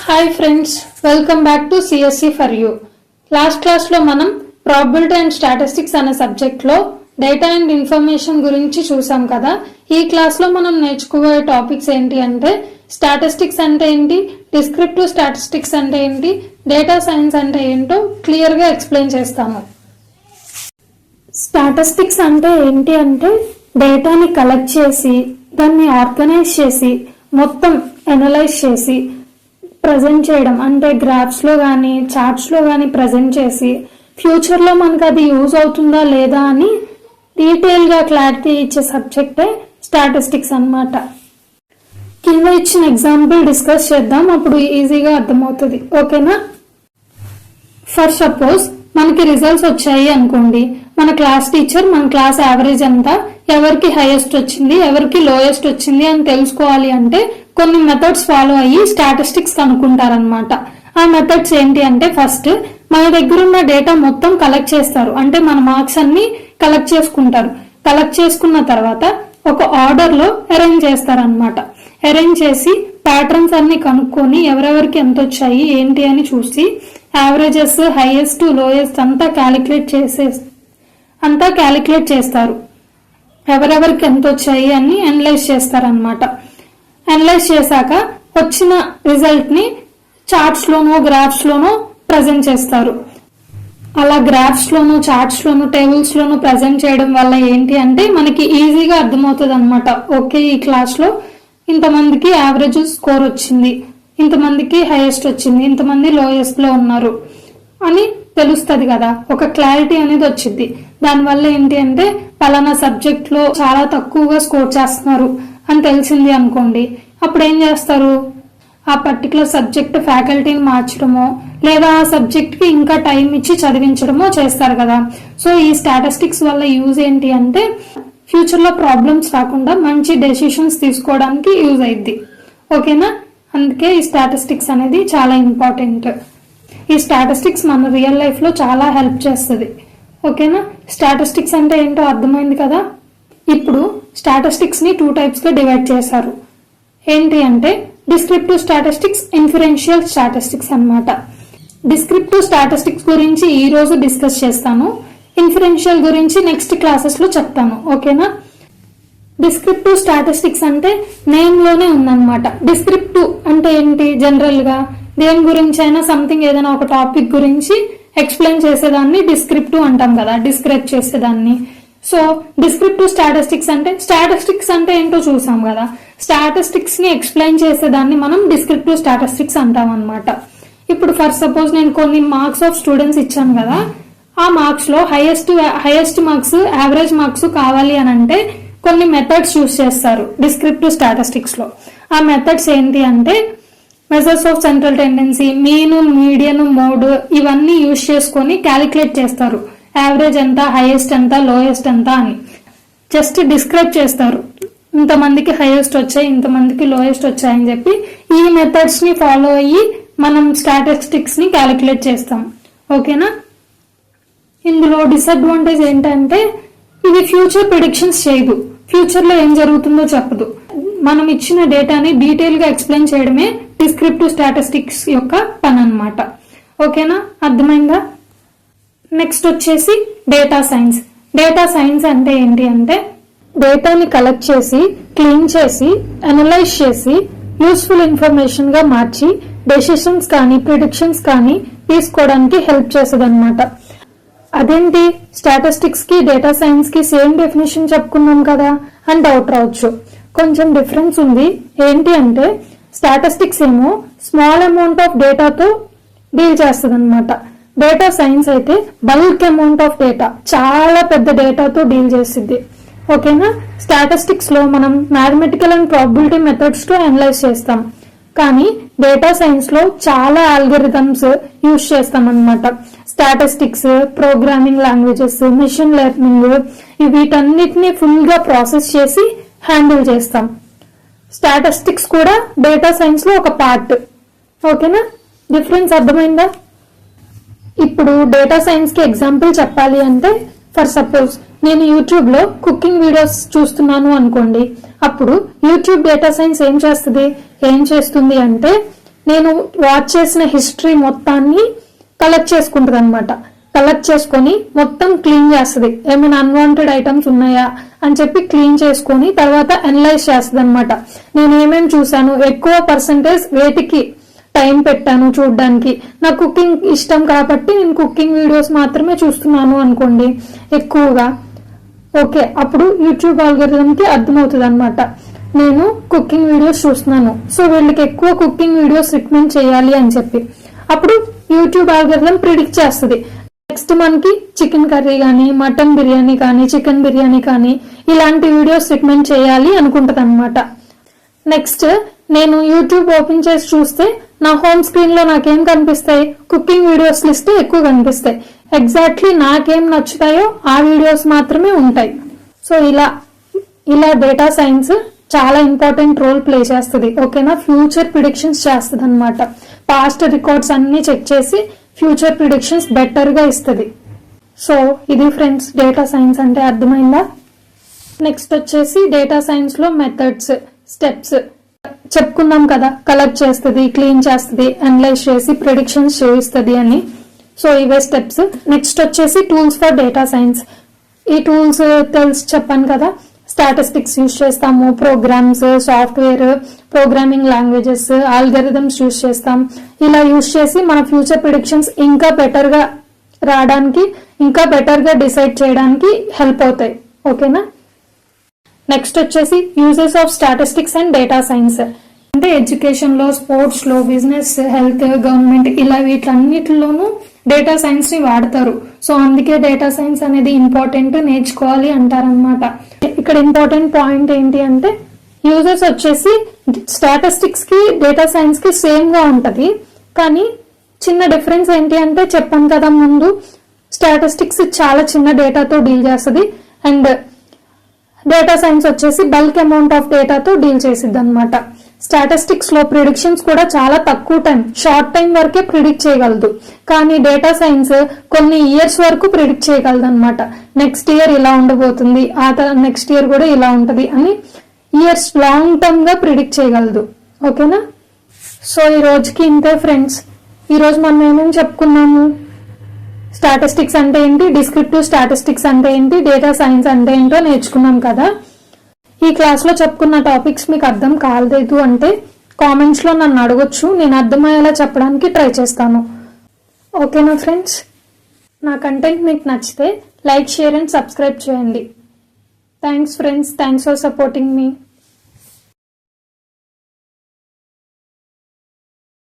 Hi friends, welcome back to CSC for you. Last క్లాస్లో మనం probability and statistics అనే సబ్జెక్ట్లో డేటా అండ్ ఇన్ఫర్మేషన్ గురించి చూసాం కదా. ఈ క్లాస్లో మనం నేర్చుకోబోయే టాపిక్స్ ఏంటి అంటే స్టాటిస్టిక్స్ అంటే ఏంటి, డిస్క్రిప్టివ్ స్టాటిస్టిక్స్ అంటే ఏంటి, డేటా సైన్స్ అంటే ఏంటో క్లియర్గా ఎక్స్ప్లెయిన్ చేస్తాను. స్టాటిస్టిక్స్ అంటే ఏంటి అంటే డేటాని కలెక్ట్ చేసి దాన్ని ఆర్గనైజ్ చేసి మొత్తం అనలైజ్ చేసి ప్రజెంట్ చేయడం, అంటే గ్రాఫ్స్లో కానీ చార్ట్స్లో కానీ ప్రజెంట్ చేసి ఫ్యూచర్లో మనకు అది యూజ్ అవుతుందా లేదా అని డీటెయిల్గా క్లారిటీ ఇచ్చే సబ్జెక్టే స్టాటిస్టిక్స్ అన్నమాట. కింద ఇచ్చిన ఎగ్జాంపుల్ డిస్కస్ చేద్దాం, అప్పుడు ఈజీగా అర్థమవుతుంది. ఓకేనా? ఫర్ సపోజ్ మనకి రిజల్ట్స్ వచ్చాయి అనుకోండి. మన క్లాస్ టీచర్ మన క్లాస్ యావరేజ్ అంతా ఎవరికి హైయెస్ట్ వచ్చింది ఎవరికి లోయెస్ట్ వచ్చింది అని తెలుసుకోవాలి అంటే కొన్ని మెథడ్స్ ఫాలో అయ్యి స్టాటిస్టిక్స్ కనుక్కుంటారనమాట. ఆ మెథడ్స్ ఏంటి అంటే ఫస్ట్ మన దగ్గర ఉన్న డేటా మొత్తం కలెక్ట్ చేస్తారు, అంటే మన మార్క్స్ అన్ని కలెక్ట్ చేసుకుంటారు. కలెక్ట్ చేసుకున్న తర్వాత ఒక ఆర్డర్ లో అరేంజ్ చేస్తారనమాట. అరేంజ్ చేసి ప్యాటర్న్స్ అన్ని కనుక్కొని ఎవరెవరికి ఎంత వచ్చాయి ఏంటి అని చూసి యావరేజెస్ హైయెస్ట్ లోయెస్ట్ అంతా క్యాలిక్యులేట్ చేస్తారు. ఎవరెవరికి ఎంత వచ్చాయి అని అనలైజ్ చేస్తారనమాట. అనలైజ్ చేశాక వచ్చిన రిజల్ట్ ని చార్ట్స్ లోనో గ్రాఫ్స్ లోనో ప్రజెంట్ చేస్తారు. అలా గ్రాఫ్స్ లోను చార్ట్స్ లోను టేబుల్స్ లోను ప్రజెంట్ చేయడం వల్ల ఏంటి అంటే మనకి ఈజీగా అర్థమవుతుంది అనమాట. ఓకే, ఈ క్లాస్ లో ఇంతమందికి యావరేజ్ స్కోర్ వచ్చింది, ఇంతమందికి హైయెస్ట్ వచ్చింది, ఇంతమంది లోయెస్ట్ లో ఉన్నారు అని తెలుస్తుంది కదా. ఒక క్లారిటీ అనేది వచ్చింది. దానివల్ల ఏంటి అంటే పలానా సబ్జెక్ట్ లో చాలా తక్కువగా స్కోర్ చేస్తున్నారు అని తెలిసింది అనుకోండి. అప్పుడు ఏం చేస్తారు, ఆ పర్టికులర్ సబ్జెక్ట్ ఫ్యాకల్టీని మార్చడమో లేదా ఆ సబ్జెక్ట్ కి ఇంకా టైం ఇచ్చి చదివించడమో చేస్తారు కదా. సో ఈ స్టాటిస్టిక్స్ వల్ల యూజ్ ఏంటి అంటే ఫ్యూచర్ లో ప్రాబ్లమ్స్ రాకుండా మంచి డెసిషన్స్ తీసుకోవడానికి యూజ్ అయింది. ఓకేనా? అందుకే ఈ స్టాటిస్టిక్స్ అనేది చాలా ఇంపార్టెంట్. ఈ స్టాటిస్టిక్స్ మన రియల్ లైఫ్ లో చాలా హెల్ప్ చేస్తుంది. ఓకేనా? స్టాటిస్టిక్స్ అంటే ఏంటో అర్థమైంది కదా. ఇప్పుడు స్టాటిస్టిక్స్ ని 2 టైప్స్ గా డివైడ్ చేశారు. ఏంటి అంటే డిస్క్రిప్టివ్ స్టాటిస్టిక్స్, ఇన్ఫరెన్షియల్ స్టాటిస్టిక్స్ అన్నమాట. డిస్క్రిప్టివ్ స్టాటిస్టిక్స్ గురించి ఈ రోజు డిస్కస్ చేస్తాను. ఇన్ఫరెన్షియల్ గురించి నెక్స్ట్ క్లాసెస్ లో చెప్తాను. ఓకేనా? డిస్క్రిప్టివ్ స్టాటిస్టిక్స్ అంటే నేమ్ లోనే ఉందన్నమాట. డిస్క్రిప్టివ్ అంటే ఏంటి, జనరల్ గా దేని గురించి అయినా సంథింగ్ ఏదైనా ఒక టాపిక్ గురించి ఎక్స్ప్లెయిన్ చేసేదాన్ని డిస్క్రిప్టివ్ అంటాం కదా, డిస్క్రైబ్ చేసేదాన్ని. సో డిస్క్రిప్టివ్ స్టాటిస్టిక్స్ అంటే ఏంటో చూసాం కదా. స్టాటిస్టిక్స్ ని ఎక్స్ప్లెయిన్ చేసేదాన్ని మనం డిస్క్రిప్టివ్ స్టాటిస్టిక్స్ అంటాం అనమాట. ఇప్పుడు ఫర్ సపోజ్ నేను కొన్ని మార్క్స్ ఆఫ్ స్టూడెంట్స్ ఇచ్చాను కదా. ఆ మార్క్స్ లో హైయెస్ట్ మార్క్స్ యావరేజ్ మార్క్స్ కావాలి అని అంటే కొన్ని మెథడ్స్ యూజ్ చేస్తారు డిస్క్రిప్టివ్ స్టాటిస్టిక్స్ లో. ఆ మెథడ్స్ ఏంటి అంటే measures of central tendency, mean, median, mode ఇవన్నీ యూజ్ చేసుకొని క్యాలిక్యులేట్ చేస్తారు. యావరేజ్ ఎంత, హైయెస్ట్ ఎంత, లోయెస్ట్ ఎంత అని జస్ట్ డిస్క్రైబ్ చేస్తారు. ఇంతమందికి హైయెస్ట్ వచ్చాయి, ఇంతమందికి లోయెస్ట్ వచ్చాయని చెప్పి ఈ మెథడ్స్ ని ఫాలో అయ్యి మనం స్టాటిస్టిక్స్ ని క్యాలిక్యులేట్ చేస్తాం. ఓకేనా? ఇందులో డిసడ్వాంటేజ్ ఏంటంటే ఇది ఫ్యూచర్ ప్రిడిక్షన్స్ చేయదు, ఫ్యూచర్ లో ఏం జరుగుతుందో చెప్పదు. మనం ఇచ్చిన డేటాని డీటెయిల్ గా ఎక్స్ప్లెయిన్ చేయడమే డిస్క్రిప్టివ్ స్టాటిస్టిక్స్ యొక్క పని అన్నమాట. ఓకేనా? అర్థమైందా? నెక్స్ట్ వచ్చేసి డేటా సైన్స్. డేటా సైన్స్ అంటే ఏంటి అంటే డేటాని కలెక్ట్ చేసి క్లీన్ చేసి అనలైజ్ చేసి యూస్ఫుల్ ఇన్ఫర్మేషన్ గా మార్చి డెసిషన్స్ కానీ ప్రిడిక్షన్స్ కానీ తీసుకోవడానికి హెల్ప్ చేస్తుంది అనమాట. అదేంటి, స్టాటిస్టిక్స్ కి డేటా సైన్స్ కి సేమ్ డెఫినేషన్ చెప్పుకున్నాం కదా అని డౌట్ రావచ్చు. కొంచెం డిఫరెన్స్ ఉంది. ఏంటి అంటే స్టాటిస్టిక్స్ ఏమో స్మాల్ అమౌంట్ ఆఫ్ డేటాతో డీల్ చేస్తుంది అనమాట. డేటా సైన్స్ అయితే బల్క్ అమౌంట్ ఆఫ్ డేటా, చాలా పెద్ద డేటాతో డీల్ చేస్తుంది. ఓకేనా? స్టాటిస్టిక్స్ లో మనం మ్యాథమెటికల్ అండ్ ప్రాబబిలిటీ మెథడ్స్ తో అనలైజ్ చేస్తాం, కానీ డేటా సైన్స్ లో చాలా ఆల్గరిథమ్స్ యూజ్ చేస్తాం అనమాట. Statistics, programming languages, machine learning వీటన్నిటిని ఫుల్ గా ప్రాసెస్ చేసి హ్యాండిల్ చేస్తాం. స్టాటిస్టిక్స్ కూడా డేటా సైన్స్ లో ఒక పార్ట్. ఓకేనా? డిఫరెన్స్ అర్థమైందా? ఇప్పుడు డేటా సైన్స్ కి ఎగ్జాంపుల్ చెప్పాలి అంటే ఫర్ సపోజ్ నేను యూట్యూబ్ లో కుకింగ్ వీడియోస్ చూస్తున్నాను అనుకోండి. అప్పుడు యూట్యూబ్ డేటా సైన్స్ ఏం చేస్తుంది అంటే నేను వాచ్ చేసిన హిస్టరీ మొత్తాన్ని కలెక్ట్ చేసుకుంటుంది అనమాట. కలెక్ట్ చేసుకొని మొత్తం క్లీన్ చేస్తుంది, ఏమైనా అన్వాంటెడ్ ఐటమ్స్ ఉన్నాయా అని చెప్పి క్లీన్ చేసుకొని తర్వాత అనలైజ్ చేస్తుంది అనమాట. నేను ఏమేమి చూసాను, ఎక్కువ పర్సంటేజ్ వేటికి టైం పెట్టాను చూడడానికి, నాకు కుకింగ్ ఇష్టం కాబట్టి నేను కుకింగ్ వీడియోస్ మాత్రమే చూస్తున్నాను అనుకోండి ఎక్కువగా. ఓకే, అప్పుడు యూట్యూబ్ ఆల్గోరిథం కి అర్థమవుతుంది అనమాట నేను కుకింగ్ వీడియోస్ చూస్తున్నాను, సో వీళ్ళకి ఎక్కువ కుకింగ్ వీడియోస్ రికమెండ్ చేయాలి అని చెప్పి. అప్పుడు యూట్యూబ్ ఆల్గోరిథం ప్రిడిక్ట్ చేస్తుంది నెక్స్ట్ మనకి చికెన్ కర్రీ కానీ, మటన్ బిర్యానీ కానీ, చికెన్ బిర్యానీ కానీ ఇలాంటి వీడియోస్ రికమెండ్ చేయాలి అనుకుంటది అనమాట. నెక్స్ట్ నేను యూట్యూబ్ ఓపెన్ చేసి చూస్తే నా హోమ్ స్క్రీన్ లో నాకేం కనిపిస్తాయి, కుకింగ్ వీడియోస్ లిస్ట్ ఎక్కువ కనిపిస్తాయి. ఎగ్జాక్ట్లీ నాకేం నచ్చుతాయో ఆ వీడియోస్ మాత్రమే ఉంటాయి. సో ఇలా డేటా సైన్స్ చాలా ఇంపార్టెంట్ రోల్ ప్లే చేస్తుంది. ఓకేనా, ఫ్యూచర్ ప్రిడిక్షన్స్ చేస్తుంది అనమాట. పాస్ట్ రికార్డ్స్ అన్ని చెక్ చేసి ఫ్యూచర్ ప్రిడిక్షన్స్ బెటర్ గా ఇస్తుంది. సో ఇది ఫ్రెండ్స్ డేటా సైన్స్ అంటే, అర్థమైందా? నెక్స్ట్ వచ్చేసి డేటా సైన్స్ లో మెథడ్స్, స్టెప్స్ చెప్పుకున్నాం కదా. కలెక్ట్ చేస్తుంది, క్లీన్ చేస్తుంది, అనలైజ్ చేసి ప్రిడిక్షన్స్ చేయిస్తుంది అని. సో ఇవే స్టెప్స్. నెక్స్ట్ వచ్చేసి టూల్స్ ఫర్ డేటా సైన్స్. ఈ టూల్స్ తెలుసు చెప్పాను కదా, స్టాటిస్టిక్స్ యూజ్ చేస్తాము, programs, software, programming languages, algorithms use చేస్తాం. ఇలా యూజ్ చేసి మన ఫ్యూచర్ ప్రిడిక్షన్స్ ఇంకా బెటర్ గా రావడానికి, ఇంకా బెటర్ గా డిసైడ్ చేయడానికి హెల్ప్ అవుతాయి. ఓకేనా. నెక్స్ట్ వచ్చేసి uses of statistics and data science. అంటే ఎడ్యుకేషన్ లో, స్పోర్ట్స్ లో, బిజినెస్, హెల్త్, గవర్నమెంట్ ఇలా వీటన్నిటిలోనూ డేటా సైన్స్ ని వాడతారు. సో అందుకే డేటా సైన్స్ అనేది ఇంపార్టెంట్, నేర్చుకోవాలి అంటారనమాట. ఇక్కడ ఇంపార్టెంట్ పాయింట్ ఏంటి అంటే, యూజెస్ వచ్చేసి స్టాటిస్టిక్స్ కి డేటా సైన్స్ కి సేమ్ గా ఉంటది, కానీ చిన్న డిఫరెన్స్ ఏంటి అంటే చెప్పాను కదా ముందు, స్టాటిస్టిక్స్ చాలా చిన్న డేటాతో డీల్ చేస్తుంది అండ్ డేటా సైన్స్ వచ్చేసి బల్క్ అమౌంట్ ఆఫ్ డేటాతో డీల్ చేసిద్ది అనమాట. స్టాటిస్టిక్స్ లో ప్రిడిక్షన్స్ కూడా చాలా తక్కువ టైం, షార్ట్ టైం వరకే ప్రిడిక్ట్ చేయగలదు. కానీ డేటా సైన్స్ కొన్ని ఇయర్స్ వరకు ప్రిడిక్ట్ చేయగలదు అనమాట. నెక్స్ట్ ఇయర్ ఇలా ఉండబోతుంది, ఆ నెక్స్ట్ ఇయర్ కూడా ఇలా ఉంటది అని ఇయర్స్ లాంగ్ టర్మ్ గా ప్రిడిక్ట్ చేయగలదు. ఓకేనా. సో ఈ రోజుకి ఇంతే ఫ్రెండ్స్. ఈ రోజు మనం ఏమేమి చెప్పుకున్నాము, స్టాటిస్టిక్స్ అంటే ఏంటి, డిస్క్రిప్టివ్ స్టాటిస్టిక్స్ అంటే ఏంటి, డేటా సైన్స్ అంటే ఏంటో నేర్చుకున్నాం కదా. ఈ క్లాస్ లో చెప్పుకున్న టాపిక్స్ మీకు అర్థం కాలేదు అంటే కామెంట్స్ లో నన్ను అడగొచ్చు, నేను అర్థమయ్యేలా చెప్పడానికి ట్రై చేస్తాను. ఓకేనా ఫ్రెండ్స్. నా కంటెంట్ మీకు నచ్చితే లైక్, షేర్ అండ్ సబ్స్క్రైబ్ చేయండి. Thanks friends, thanks for supporting me.